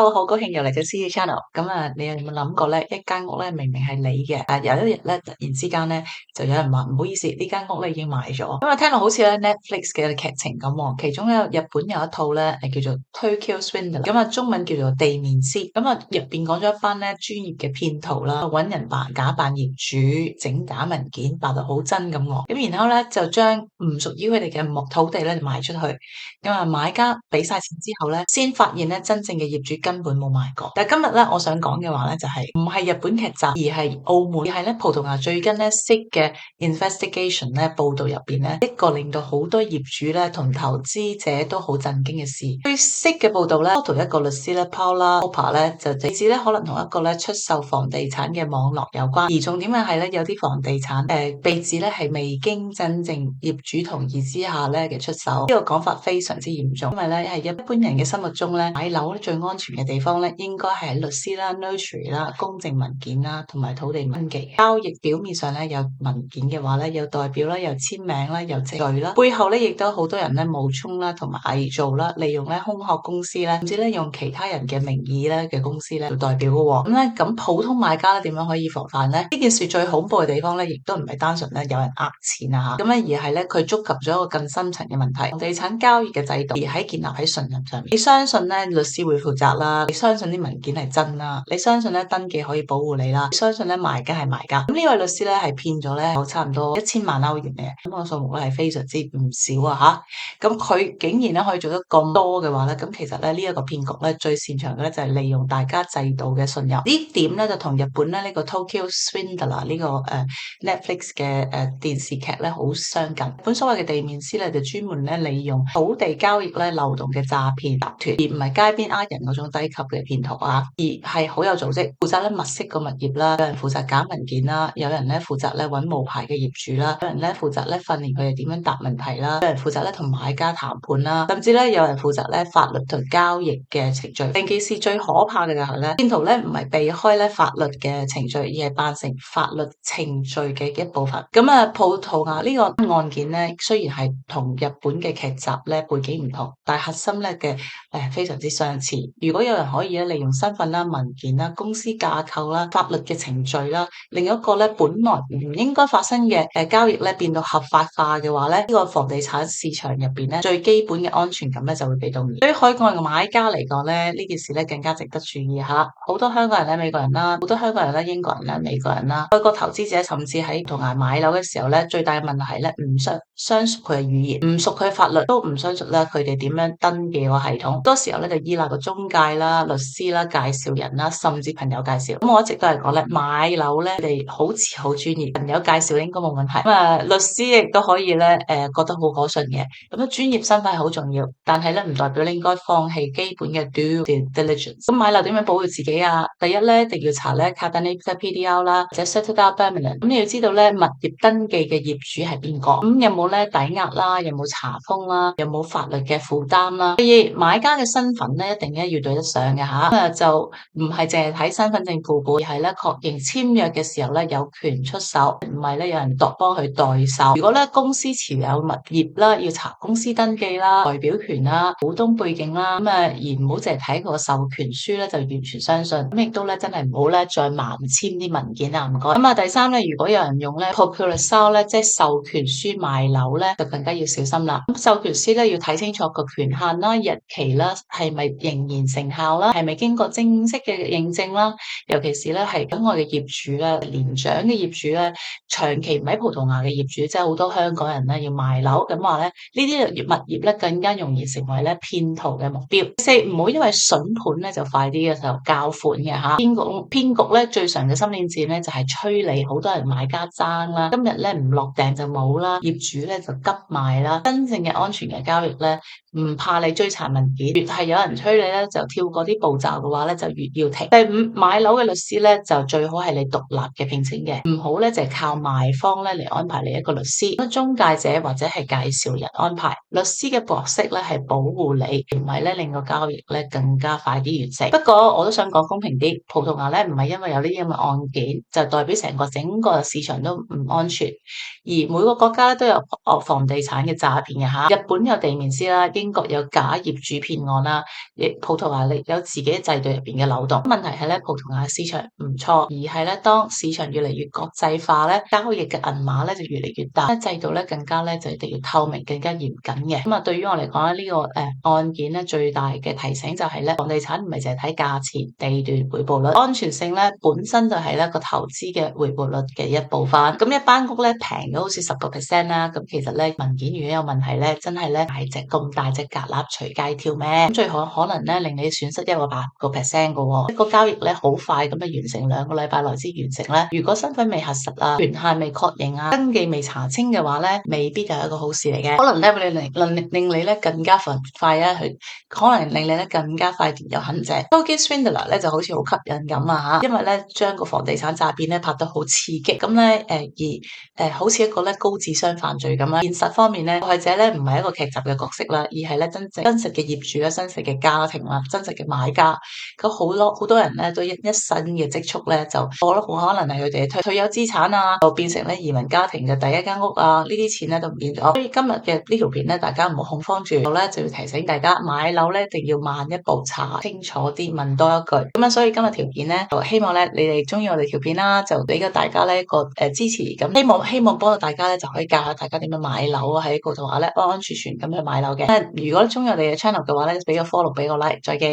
Hello，好高興又嚟咗 C Channel。咁啊，你有冇諗過咧？一間屋咧明明係你嘅，有一日咧突然之間咧就有人話唔好意思，呢間屋咧已經賣咗。咁啊，聽落好似咧 Netflix 嘅劇情咁喎。其中咧日本有一套咧叫做 Tokyo Swindler，咁啊中文叫做地面師。咁啊入邊講咗一班咧專業嘅騙徒啦，揾人假扮業主，整假文件，扮到好真咁喎。咁然後咧就將唔屬於佢哋嘅土地咧賣出去。咁啊買家俾晒錢之後咧，先發現咧真正嘅業主根本冇買過。但係今日咧，我想講嘅話咧就係唔係日本劇集，而係澳門，而係咧葡萄牙最近咧識嘅 investigation 咧報道入邊咧一個令到好多業主咧同投資者都好震驚嘅事。最識嘅報道咧，同一個律師咧 Paula Hopper 咧就指咧可能同一個咧出售房地產嘅網絡有關。而重點嘅係咧有啲房地產被指咧係未經真正業主同意之下咧嘅出售。呢個講法非常之嚴重，因為咧係一般人嘅心目中咧買樓最安全嘅地方咧應該係律師啦、notary 啦、公證文件啦同埋土地登記。交易表面上咧有文件嘅話咧有代表啦、有簽名啦、有證據啦，背後咧亦都好多人咧冒充啦同埋偽造啦，利用咧空殼公司咧，甚至咧用其他人嘅名義咧嘅公司咧做代表嘅喎。咁普通買家咧點樣可以防範咧？呢件事最恐怖嘅地方咧，亦都唔係單純咧有人呃錢啊嚇，咁咧而係咧佢觸及咗一個更深層嘅問題，房地產交易嘅制度而喺建立喺信任上面。你相信咧律師會負責啦，你相信啲文件係真啦，你相信咧登記可以保護你啦，你相信咧賣家係賣家。咁呢位律師咧係騙咗咧有差唔多1000萬歐元嘅，咁個數目咧係非常之唔少啊嚇。咁佢竟然咧可以做得咁多嘅話咧，咁其實咧呢一個騙局咧最擅長嘅咧就係利用大家制度嘅信任。呢點咧就同日本咧呢個 Tokyo Swindler 呢個Netflix 嘅電視劇咧好相近。日本所謂嘅地面師咧就專門咧利用土地交易咧漏洞嘅詐騙集團，而唔係街邊呃人嗰種低級嘅騙徒啊，而係好有組織，負責咧物色個物業啦，有人負責假文件啦，有人咧負責咧揾無牌嘅業主啦，有人咧負責咧訓練佢哋點樣答問題啦，有人負責咧同買家談判啦，甚至咧有人負責咧法律同交易嘅程序。令件事最可怕嘅就係咧，騙徒咧唔係避開咧法律嘅程序，而係扮成法律程序嘅一部分。咁啊，葡萄牙呢個案件咧，雖然係同日本嘅劇集咧背景唔同，但係核心咧嘅非常之相似。如果有人可以咧利用身份啦、文件啦、公司架構啦、法律嘅程序啦，另一個咧本來唔應該發生嘅交易咧變到合法化嘅話咧，呢個房地產市場入邊咧最基本嘅安全感咧就會被動搖。對於海外嘅買家嚟講咧，呢件事咧更加值得注意嚇。好多香港人咧、美國人啦，好多香港人咧、英國人啦、美國人啦，外國投資者甚至喺葡萄牙買樓嘅時候咧，最大嘅問題係咧唔相熟佢嘅語言，唔熟佢嘅法律，都唔相熟咧佢哋點樣登記個系統。好多時候咧就依賴個中介啦、律師啦、介紹人啦，甚至朋友介紹。咁我一直都係講咧，買樓咧你哋好似好專業，朋友介紹應該冇問題。律師亦都可以咧覺得好可信嘅。咁專業身份係好重要，但係咧唔代表你應該放棄基本嘅 due diligence。咁買樓點樣保護自己啊？第一咧一定要查咧 Carta PDL 啦，或者 Certified Permanent。咁你要知道咧物業登記嘅業主係邊個？咁有冇咧抵押啦？有冇查封啦？有冇法律嘅負擔啦？所以買家嘅身份咧一定咧要對得上嘅吓。就唔係淨係睇身份證副本，而係咧確認簽約嘅時候咧有權出手，唔係咧有人幫佢代售。如果咧公司持有物業啦，要查公司登記啦、代表權啦、股東背景啦，而唔好淨係睇個授權書咧就完全相信。咁亦都咧真係唔好咧再盲簽啲文件啊，唔該。第三咧，如果有人用咧 procursal 咧，即係授權書賣樓咧，就更加要小心啦。咁授權書咧要睇清楚個權限啦、日期啦，係咪仍然成效啦，係咪經過正式嘅認證啦？尤其是咧係海外嘅業主咧、年長嘅業主咧、長期唔喺葡萄牙嘅業主，即係好多香港人咧要賣樓，咁話咧呢啲物業咧更加容易成為咧騙徒嘅目標。四，唔好因為筍盤咧就快啲嘅時候交款嘅嚇。騙局咧最常嘅心理戰咧就係催你，好多人買家爭啦，今日咧唔落訂就冇啦，業主咧就急賣啦。真正嘅安全嘅交易咧，唔怕你追查文件，越係有人催你咧就跳過啲步驟嘅話咧就越要停。第五，買樓嘅律師咧就最好係你獨立嘅聘請嘅，唔好咧就係靠賣方咧嚟安排你一個律師，中介者或者係介紹人安排。律師嘅角色咧係保護你，唔係咧令個交易咧更加快啲完成。不過我都想講公平啲，葡萄牙咧唔係因為有呢啲咁嘅案件就代表整個市場都唔安全，而每個國家咧都有房地產嘅詐騙嘅嚇。日本有地面師啦，英英國有假業主騙案啦，亦葡萄牙有自己制度入邊嘅漏洞。問題係咧，葡萄牙市場唔錯，而係咧當市場越嚟越國際化咧，交易嘅銀碼咧就越嚟越大，制度咧更加咧就一定要透明、更加嚴謹嘅。咁啊，對於我嚟講咧，呢個案件咧最大嘅提醒就係咧，房地產唔係淨係睇價錢、地段、回報率，安全性咧本身就係咧個投資嘅回報率嘅一部分。咁一間屋咧平咗好似10%啦，咁其實咧文件如果有問題咧，真係咧咁大隻蛤乸隨街跳咩？咁最可能咧令你損失100%嘅喎。一個交易咧好快咁樣完成，2個禮拜內先完成咧。如果身份未核實啊、權限未確認啊、登記未查清嘅話咧，未必係一個好事嚟嘅。可能咧會令你咧更加快咧去，可能令你咧更加快跌入陷阱。Mortgage Swindler 咧就好似好吸引咁啊嚇，因為咧將個房地產詐騙咧拍得好刺激，咁咧好似一個咧高智商犯罪咁啦。現實方面咧，受害者咧唔係一個劇集嘅角色啦，而係咧真實嘅業主啦、真實嘅家庭啦、真實嘅買家。咁好多人咧都一生嘅積蓄咧，就我覺得好可能係佢哋退休資產啊，就變成咧移民家庭嘅第一間屋啊，呢啲錢咧都唔見咗。所以今日嘅呢條片咧，大家唔好恐慌住，我咧就要提醒大家買樓咧一定要慢一步查清楚啲，問多一句。咁啊，所以今日條片咧，就希望咧你哋中意我哋條片啦，就俾個大家咧一個支持。咁希望幫到大家咧，就可以教下大家點樣買樓啊，喺葡萄牙咧安安全全咁去買樓嘅。如果中意我哋嘅 channel 嘅話咧，俾個 follow，俾個 like，再見。